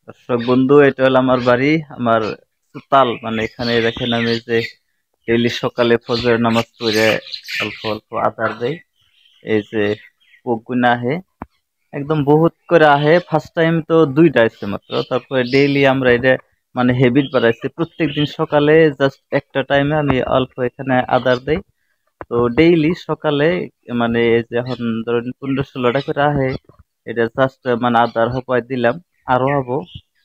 দর্শক বন্ধু, এটা হলো আমার বাড়ি। আমার সুতাল, মানে এখানে দেখেন আমি যে ডেইলি সকালে ফজর নামাজ পড়ে অল্প অল্প আদার দেই। এই যে পগুনা আহে, একদম বহুত করে আহে। ফার্স্ট টাইম তো দুইটা আসছে মাত্র, তারপরে ডেইলি আমরা এটা মানে হেবিট বাড়াইছি। প্রত্যেকদিন সকালে জাস্ট একটা টাইমে আমি অল্প এখানে আদার দেই। তো ডেইলি সকালে মানে এই যে এখন ধরেন 15-16টা করে আহে, এটা জাস্ট মানে আদার হপায় দিলাম। আরো হবো,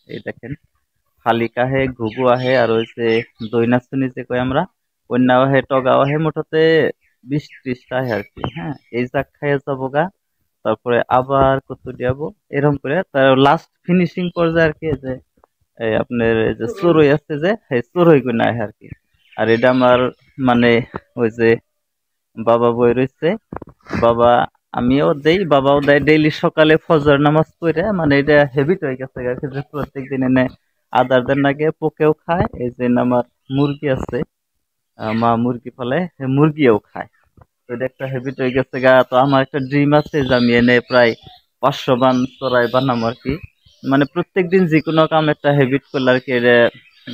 এই দেখেন শালিক আহে, ঘুঘু আহে, আর ওই যে দই নাচুনি যে কই আমরা, কন্যাও আহে, টগাও আহে। মোটতে 20-30টা আহে আর কি। হ্যাঁ, এই যাক খাইয়ে যাবো গা। তারপরে আবার কত দিয়াবো, এরকম করে তার লাস্ট ফিনিশিং পর্যায়ে আর কি। এই যে এই আপনার এই যে চড়ুই আছে, যে এই চড়ুই কন্যা আহে আর কি। আর এটা আমার মানে ওই যে বাবা বই রয়েছে, বাবা আমিও দেই, বাবাও দেয় ডেইলি সকালে ফজর নামাজ পড়ে। মানে এটা হেবিট হয়ে গেছে যে প্রত্যেক দিন এনে আদার দেন নাকি পোকেও খায়। এই যে আমার মুরগি আছে, মা মুরগি ফলে মুরগিও খায়। তো এটা একটা হেবিট হয়ে গেছে গা। তো আমার একটা ড্রিম আছে যে আমি এনে প্রায় 500 বান চড়াই বানাবো আর কি। মানে প্রত্যেক দিন যে কোনো কাম একটা হেবিট করলে আর কি, এটা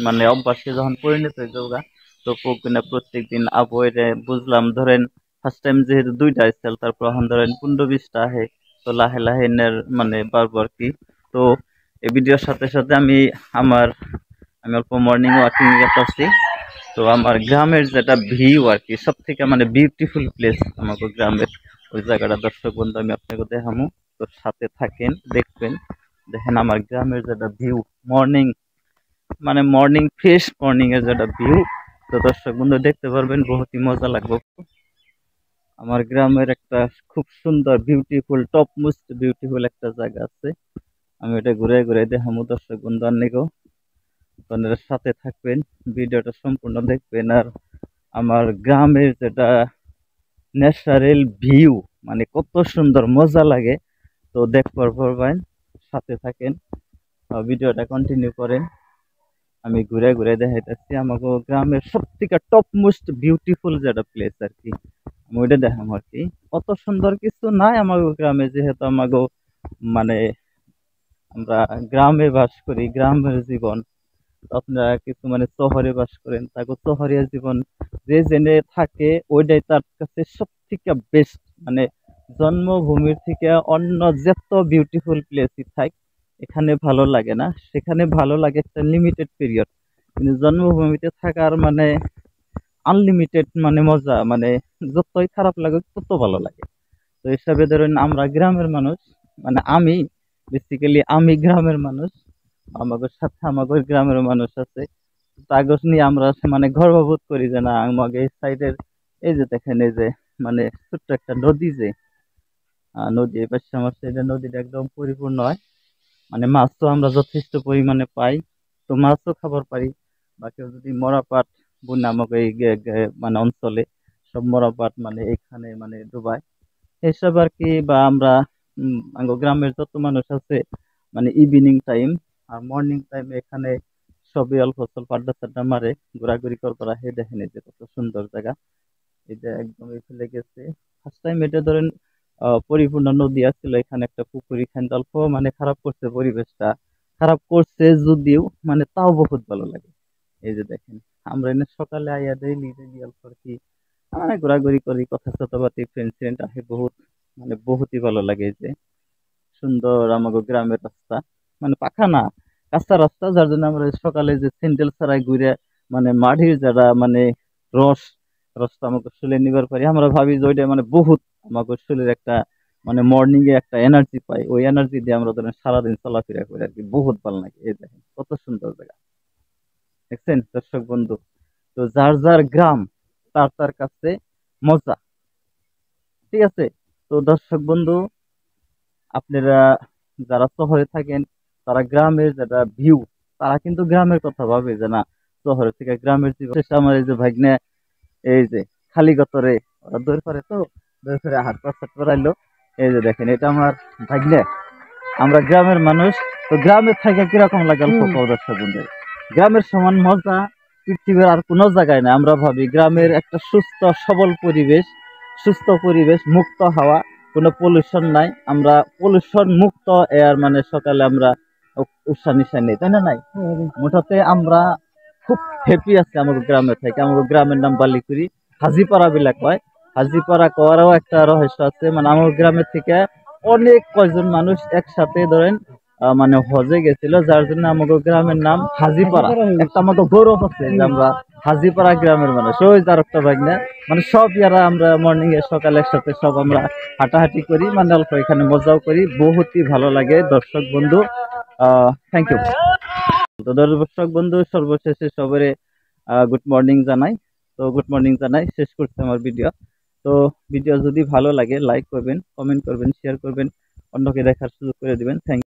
মানে অভ্যাসে যখন পরিণত হয়ে যাবো গা, তো প্রত্যেক প্রত্যেক দিন আবো এটা বুঝলাম। ধরেন ফার্স্ট টাইম যেহেতু দুইটা আসছিল, তারপর এখন ধরেন 15-20টা আহে। তো লাহে লাহে এনের মানে বাড়বো আর কি। তো এই ভিডিওর সাথে সাথে আমার আমি অল্প মর্নিং ওয়াকিং করতেছি। তো আমার গ্রামের যেটা ভিউ আর কি, সব থেকে মানে বিউটিফুল প্লেস আমাকে গ্রামের ওই জায়গাটা দর্শক বন্ধু আমি আপনাকে দেখামু। তো সাথে থাকেন, দেখবেন। দেখেন আমার গ্রামের যেটা ভিউ, মর্নিং মানে মর্নিং ফ্রেশ মর্নিং এর যেটা ভিউ, তো দর্শক বন্ধু দেখতে পারবেন, বহুতই মজা লাগবে। আমার গ্রামের একটা খুব সুন্দর বিউটিফুল, টপ মোস্ট বিউটিফুল একটা জায়গা আছে। আমি এটা ঘুরে ঘুরে দেখামু দর্শক বন্ধু আন্নিগো। আপনারা সাথে থাকবেন, ভিডিওটা সম্পূর্ণ দেখবেন। আর আমার গ্রামের যেটা ন্যাচারাল ভিউ, মানে কত সুন্দর মজা লাগে। তো দেখবার পরবেন, সাথে থাকেন, ভিডিওটা কন্টিনিউ করেন। আমি ঘুরে ঘুরে দেখাইতেছি আমাকে গ্রামের সব থেকে টপ মোস্ট বিউটিফুল যেটা প্লেস আর কি। আমি ওইটা দেখাম আর কি। অত সুন্দর কিছু নাই আমাকে গ্রামে, যেহেতু আমাকে মানে আমরা গ্রামে বাস করি, গ্রামের জীবন। আপনারা কিছু মানে শহরে বাস করেন, তাকে শহরের জীবন যে জেনে থাকে ওইটাই তার কাছে সব থেকে বেস্ট। মানে জন্মভূমির থেকে অন্য যত বিউটিফুল প্লেসই থাক, এখানে ভালো লাগে না। সেখানে ভালো লাগে একটা লিমিটেড পিরিয়ড, কিন্তু জন্মভূমিতে থাকার মানে আনলিমিটেড মানে মজা। মানে যতই খারাপ লাগে তত ভালো লাগে। তো হিসাবে ধরেন আমরা গ্রামের মানুষ, মানে আমি বেসিক্যালি আমি গ্রামের মানুষ। আমাদের সাথে আমাদের গ্রামের মানুষ আছে। কাগজ নিয়ে আমরা মানে গর্ববোধ করি যে না, আমাকে এই সাইডের এই যে দেখেন, এই যে মানে ছোট্ট একটা নদী, যে নদী এই পাশে আমার সাইডের নদীটা একদম পরিপূর্ণ হয়। মানে মাছও আমরা যথেষ্ট পরিমাণে পাই। তো মাছও খাবার পারি। বা কেউ যদি মরা পাট বন্যা আমাকে এই মানে অঞ্চলে সব মরা পাট মানে এখানে মানে ডুবায় এসব আর কি। বা আমরা আমাগো গ্রামের যত মানুষ আছে, মানে ইভিনিং টাইম আর মর্নিং টাইম এখানে সবই অল্প স্বল্প আড্ডা সাড্ডা মারে, ঘোরাঘুরি করা হে। দেখেন এই যে কত সুন্দর জায়গা। এটা একদম ফেলে গেছে। ফার্স্ট টাইম এটা ধরেন পরিপূর্ণ নদী আসছিল, এখানে একটা পুকুরি খান অল্প মানে খারাপ করছে, পরিবেশটা খারাপ করছে যদিও, মানে তাও বহুত ভালো লাগে। এই যে দেখেন, আমরা এনে সকালে আইয়া ডেইলি ডেইলি অল্প আর কি মানে ঘোরাঘুরি করি, কথা চথাপাতি, ফ্রেন্ড ফ্রেন্ড আসে বহুত। মানে বহুতই ভালো লাগে। এই যে সুন্দর আমাদের গ্রামের রাস্তা, মানে পাকা না, কাঁচা রাস্তা, যার জন্য আমরা সকালে যে স্যান্ডেল ছাড়াই ঘুরে মানে মাটির যারা মানে রস, রসটা আমাকে শুলে নিবার পারি। আমরা ভাবি যে ওইটা মানে বহুত আমাকে শরীরের একটা মানে মর্নিং এ একটা এনার্জি পাই। ওই এনার্জি দিয়ে আমরা ধরেন সারাদিন চলাফেরা করি আর কি। বহুত ভালো লাগে। এই দেখেন কত সুন্দর জায়গা, দেখছেন দর্শক বন্ধু। তো যার যার গ্রাম তার তার কাছে মজা, ঠিক আছে। তো দর্শক বন্ধু, আপনারা যারা শহরে থাকেন, তারা গ্রামের যেটা ভিউ, তারা কিন্তু গ্রামের কথা ভাবে যে না, শহরের থেকে গ্রামের জীবন শেষ। আমার এই যে ভাগ্নে, এই যে খালি গতরে ওরা দৌড় করে, তো দৌড় করে হাত পা ছাট পরাইলো। এই যে দেখেন, এটা আমার ভাগ্নে। আমরা গ্রামের মানুষ। তো গ্রামের থেকে কিরকম লাগে অল্প দর্শক বন্ধু। গ্রামের সমান মজা পৃথিবীর আর কোনো জায়গায় না। আমরা ভাবি গ্রামের একটা সুস্থ সবল পরিবেশ, সুস্থ পরিবেশ, মুক্ত হাওয়া, কোনো পলিউশন নাই। আমরা পলিউশন মুক্ত এয়ার, মানে সকালে আমরা উৎসাহ নিশা নেই, তাই না? নাই মোটাতে আমরা খুব হ্যাপি আছি আমাদের গ্রামে থেকে। আমাদের গ্রামের নাম বালিকুড়ি, হাজিপাড়া বিলা কয়। হাজিপাড়া করারও একটা রহস্য আছে, মানে আমার গ্রামের থেকে অনেক কয়জন মানুষ একসাথে ধরেন মানে হজে গেছিল, যার জন্য আমাদের গ্রামের নাম হাজিপাড়া। একটা আমাদের গৌরব আছে যে আমরা হাজিপাড়া গ্রামের মানুষ। ওই যার একটা ভাগ না, মানে সব ইয়ারা আমরা মর্নিং এ সকালে একসাথে সব আমরা হাঁটাহাঁটি করি, মানে অল্প এখানে মজাও করি, বহুতই ভালো লাগে। দর্শক বন্ধু থ্যাংক ইউ। তো দর্শক বন্ধু সর্বশেষে সবারে গুড মর্নিং জানাই। তো গুড মর্নিং জানাই শেষ করতে আমার ভিডিও। তো ভিডিও যদি ভালো লাগে লাইক করবেন, কমেন্ট করবেন, শেয়ার করবেন, অন্যকে দেখার সুযোগ করে দিবেন। থ্যাংক